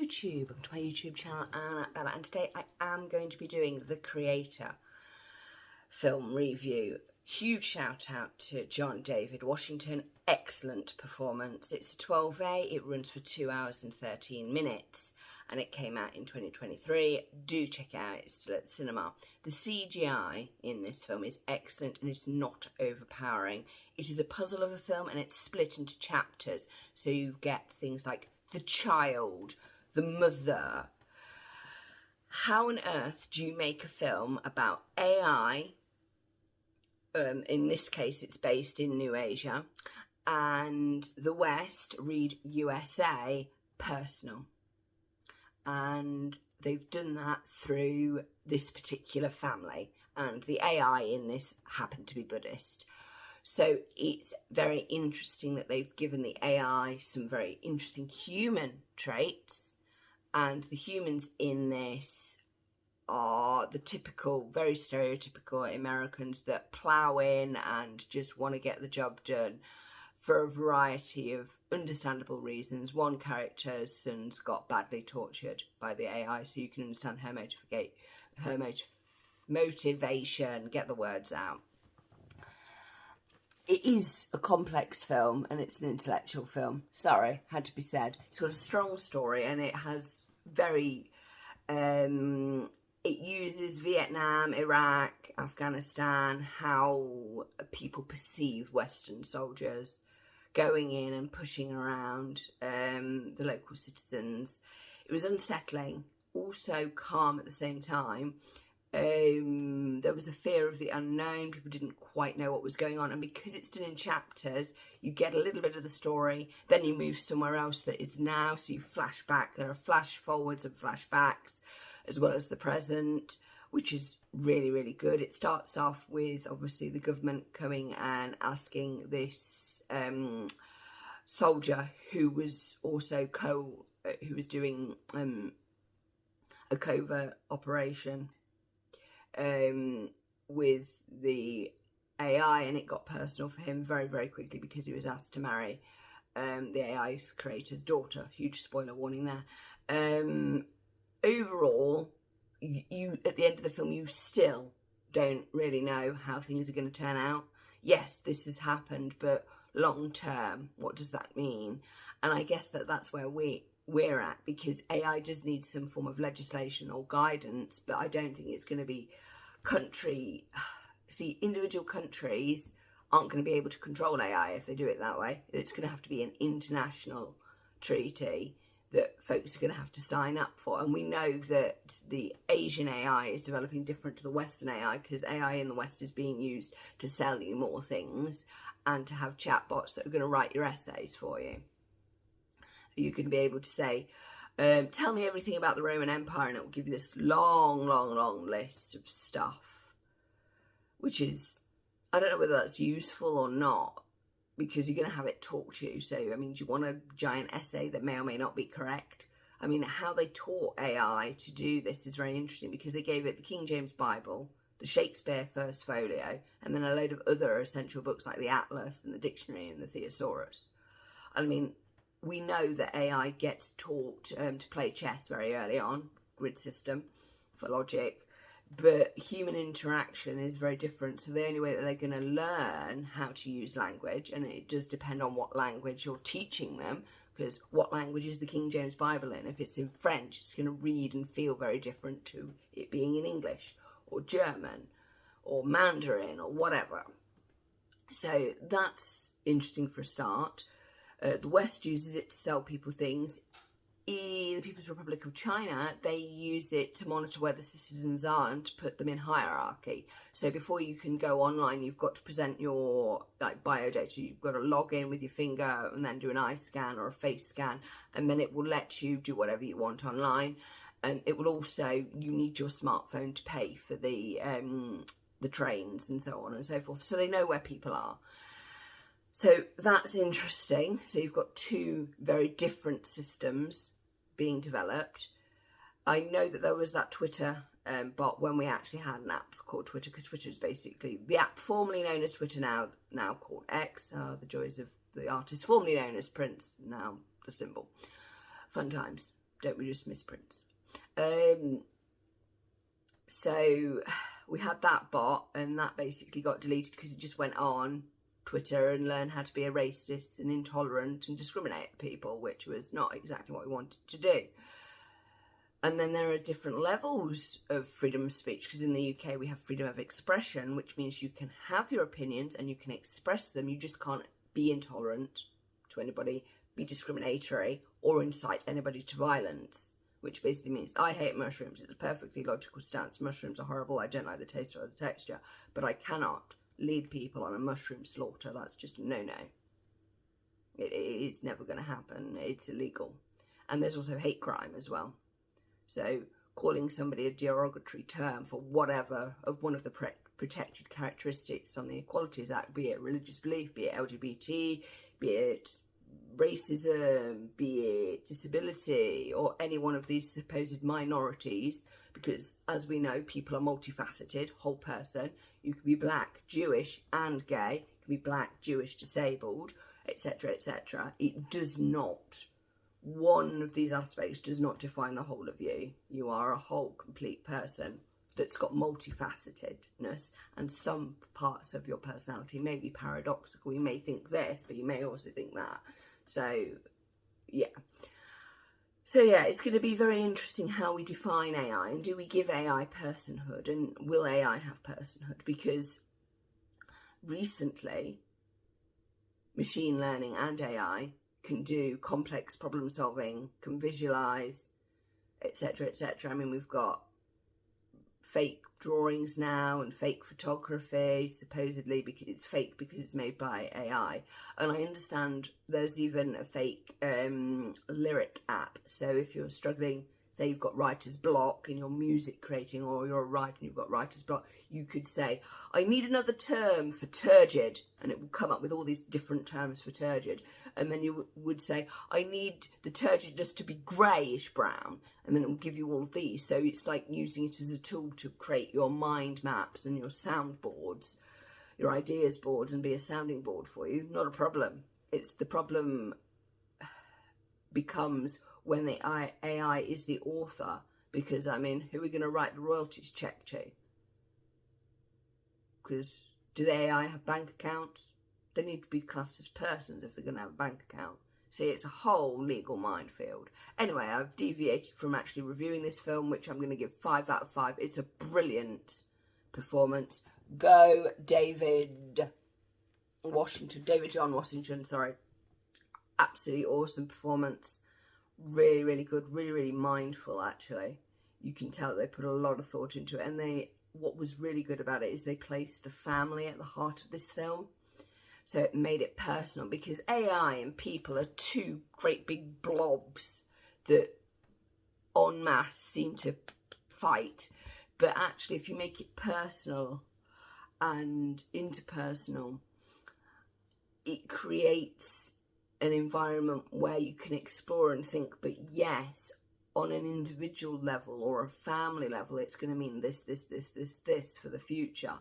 YouTube. Welcome to my YouTube channel, Anna Bella, and today I am going to be doing The Creator film review. Huge shout out to John David Washington, excellent performance. It's a 12A, it runs for 2 hours and 13 minutes, and it came out in 2023. Do check it out, it's still at the cinema. The CGI in this film is excellent and it's not overpowering. It is a puzzle of a film and it's split into chapters, so you get things like the child, the mother. How on earth do you make a film about AI? In this case, it's based in New Asia, and the West, read USA, personal. And they've done that through this particular family, and the AI in this happened to be Buddhist. So it's very interesting that they've given the AI some very interesting human traits, and the humans in this are the typical, very stereotypical Americans that plow in and just want to get the job done for a variety of understandable reasons. One character's son's got badly tortured by the AI, so you can understand her motivation, get the words out. It is a complex film and it's an intellectual film. Sorry, had to be said. It's got a strong story and it has very... it uses Vietnam, Iraq, Afghanistan, how people perceive Western soldiers going in and pushing around the local citizens. It was unsettling, also calm at the same time. There was a fear of the unknown. People didn't quite know what was going on, and because it's done in chapters, you get a little bit of the story, then you move somewhere else that is now, so you flash back. There are flash forwards and flashbacks, as well as the present, which is really, really good. It starts off with, obviously, the government coming and asking this soldier who was also who was doing a covert operation with the AI, and it got personal for him very, very quickly because he was asked to marry the AI's creator's daughter. Huge spoiler warning there. Overall, you at the end of the film, you still don't really know how things are going to turn out. Yes, this has happened, but long term, what does that mean? And I guess that's where we're at, because AI does need some form of legislation or guidance, but I don't think it's going to be individual countries aren't going to be able to control AI if they do it that way. It's going to have to be an international treaty that folks are going to have to sign up for. And we know that the Asian AI is developing different to the Western AI, because AI in the West is being used to sell you more things and to have chatbots that are going to write your essays for you. You can be able to say, tell me everything about the Roman Empire, and it will give you this long, long, long list of stuff, which is, I don't know whether that's useful or not, because you're going to have it talk to you. So, I mean, do you want a giant essay that may or may not be correct? I mean, how they taught AI to do this is very interesting, because they gave it the King James Bible, the Shakespeare First Folio, and then a load of other essential books like the Atlas and the Dictionary and the Thesaurus. I mean, we know that AI gets taught to play chess very early on, grid system for logic, but human interaction is very different. So the only way that they're going to learn how to use language, and it does depend on what language you're teaching them, because what language is the King James Bible in? If it's in French, it's going to read and feel very different to it being in English or German or Mandarin or whatever. So that's interesting for a start. The West uses it to sell people things. The People's Republic of China, they use it to monitor where the citizens are and to put them in hierarchy. So before you can go online, you've got to present your biodata. You've got to log in with your finger and then do an eye scan or a face scan, and then it will let you do whatever you want online. And it will also, you need your smartphone to pay for the trains and so on and so forth. So they know where people are. So that's interesting. So you've got two very different systems being developed. I know that there was that Twitter bot when we actually had an app called Twitter, because Twitter is basically the app formerly known as Twitter, now called X. The joys of the artist formerly known as Prince, now the symbol. Fun times. Don't we just misprints? So we had that bot, and that basically got deleted because it just went on Twitter and learned how to be a racist and intolerant and discriminate at people, which was not exactly what we wanted to do. And then there are different levels of freedom of speech, because in the UK we have freedom of expression, which means you can have your opinions and you can express them. You just can't be intolerant to anybody, be discriminatory, or incite anybody to violence, which basically means I hate mushrooms. It's a perfectly logical stance. Mushrooms are horrible. I don't like the taste or the texture, but I cannot lead people on a mushroom slaughter. That's just a no-no. It's never going to happen. It's illegal. And there's also hate crime as well. So calling somebody a derogatory term for whatever of one of the protected characteristics on the Equalities Act, be it religious belief, be it LGBT, be it racism, be it disability, or any one of these supposed minorities, because as we know, people are multifaceted, whole person. You can be black, Jewish and gay, you can be black, Jewish, disabled, etc., etc. It does not, one of these aspects does not define the whole of you. You are a whole, complete person that's got multifacetedness, and some parts of your personality may be paradoxical. You may think this, but you may also think that. So, yeah. So, yeah, it's going to be very interesting how we define AI, and do we give AI personhood, and will AI have personhood? Because recently, machine learning and AI can do complex problem solving, can visualize, etc., etc. I mean, we've got fake drawings now and fake photography, supposedly because it's fake because it's made by AI. And I understand there's even a fake lyric app. So if you're struggling, say you've got writer's block in your music creating, or you're a writer and you've got writer's block, you could say, I need another term for turgid, and it will come up with all these different terms for turgid. And then you would say, I need the turgid just to be greyish brown, and then it will give you all of these. So it's like using it as a tool to create your mind maps and your soundboards, your ideas boards, and be a sounding board for you. Not a problem. It's the problem becomes when the AI is the author, because, I mean, who are we going to write the royalties check to? Because do the AI have bank accounts? They need to be classed as persons if they're going to have a bank account. See, it's a whole legal minefield. Anyway, I've deviated from actually reviewing this film, which I'm going to give 5 out of 5. It's a brilliant performance. Go David John Washington, sorry. Absolutely awesome performance. Really, really good. Really, really mindful, actually. You can tell they put a lot of thought into it. And what was really good about it is they placed the family at the heart of this film. So it made it personal, because AI and people are two great big blobs that en masse seem to fight. But actually, if you make it personal and interpersonal, it creates an environment where you can explore and think, but yes, on an individual level or a family level, it's going to mean this for the future,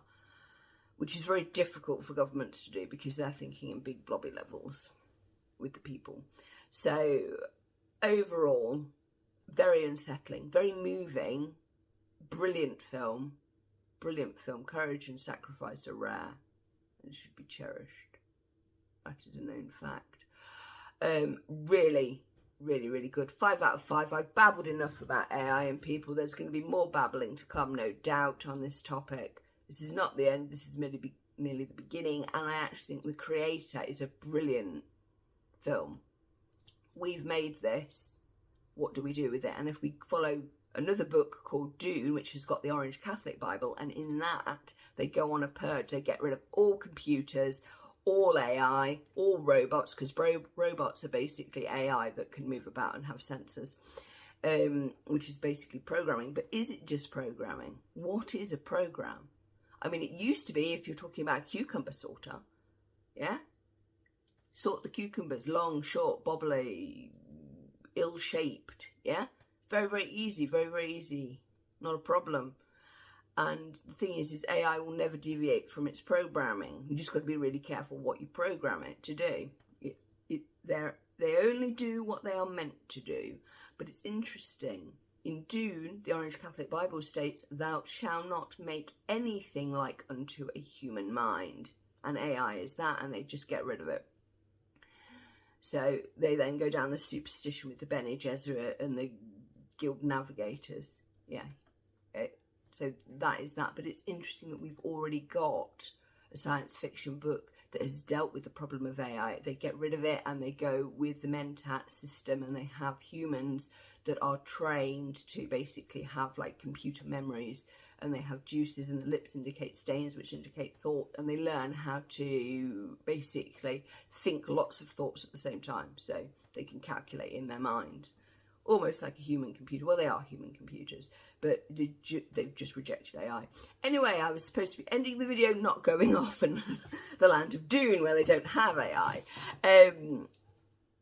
which is very difficult for governments to do because they're thinking in big blobby levels with the people. So overall, very unsettling, very moving, brilliant film. Courage and sacrifice are rare and should be cherished. That is a known fact. Really, really, really good. 5 out of 5. I've babbled enough about AI and people. There's going to be more babbling to come, no doubt, on this topic. This is not the end. This is merely the beginning. And I actually think The Creator is a brilliant film. We've made this. What do we do with it? And if we follow another book called Dune, which has got the Orange Catholic Bible, and in that they go on a purge. They get rid of all computers, all AI, all robots, because robots are basically AI that can move about and have sensors, which is basically programming. But is it just programming? What is a program? I mean, it used to be, if you're talking about a cucumber sorter, yeah? Sort the cucumbers, long, short, bobbly, ill-shaped, yeah? Very, very easy, very, very easy. Not a problem. And the thing is AI will never deviate from its programming. You just got to be really careful what you program it to do. They only do what they are meant to do. But it's interesting. In Dune, the Orange Catholic Bible states, "Thou shalt not make anything like unto a human mind." And AI is that, and they just get rid of it. So they then go down the superstition with the Bene Gesserit and the Guild Navigators. Yeah. So that is that. But it's interesting that we've already got a science fiction book that has dealt with the problem of AI. They get rid of it and they go with the Mentat system, and they have humans that are trained to basically have like computer memories, and they have juices, and the lips indicate stains which indicate thought, and they learn how to basically think lots of thoughts at the same time, so they can calculate in their mind. Almost like a human computer. Well, they are human computers, but they've just rejected AI. Anyway, I was supposed to be ending the video, not going off in the land of Dune where they don't have AI.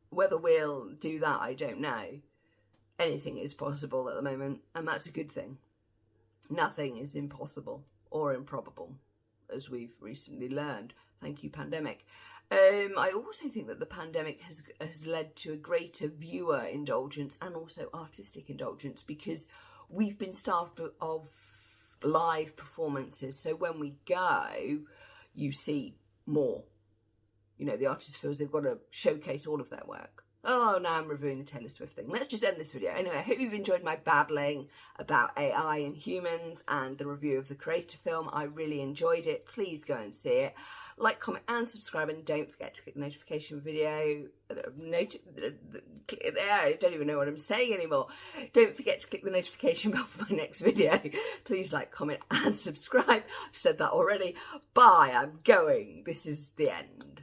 Whether we'll do that, I don't know. Anything is possible at the moment, and that's a good thing. Nothing is impossible or improbable, as we've recently learned. Thank you, pandemic. I also think that the pandemic has led to a greater viewer indulgence and also artistic indulgence, because we've been starved of live performances. So when we go, you see more. You know, the artist feels they've got to showcase all of their work. Oh, now I'm reviewing the Taylor Swift thing. Let's just end this video. Anyway, I hope you've enjoyed my babbling about AI and humans and the review of the Creator film. I really enjoyed it. Please go and see it. Like, comment and subscribe, and don't forget to click the notification video. I don't even know what I'm saying anymore. Don't forget to click the notification bell for my next video. Please like, comment and subscribe. I've said that already. Bye, I'm going. This is the end.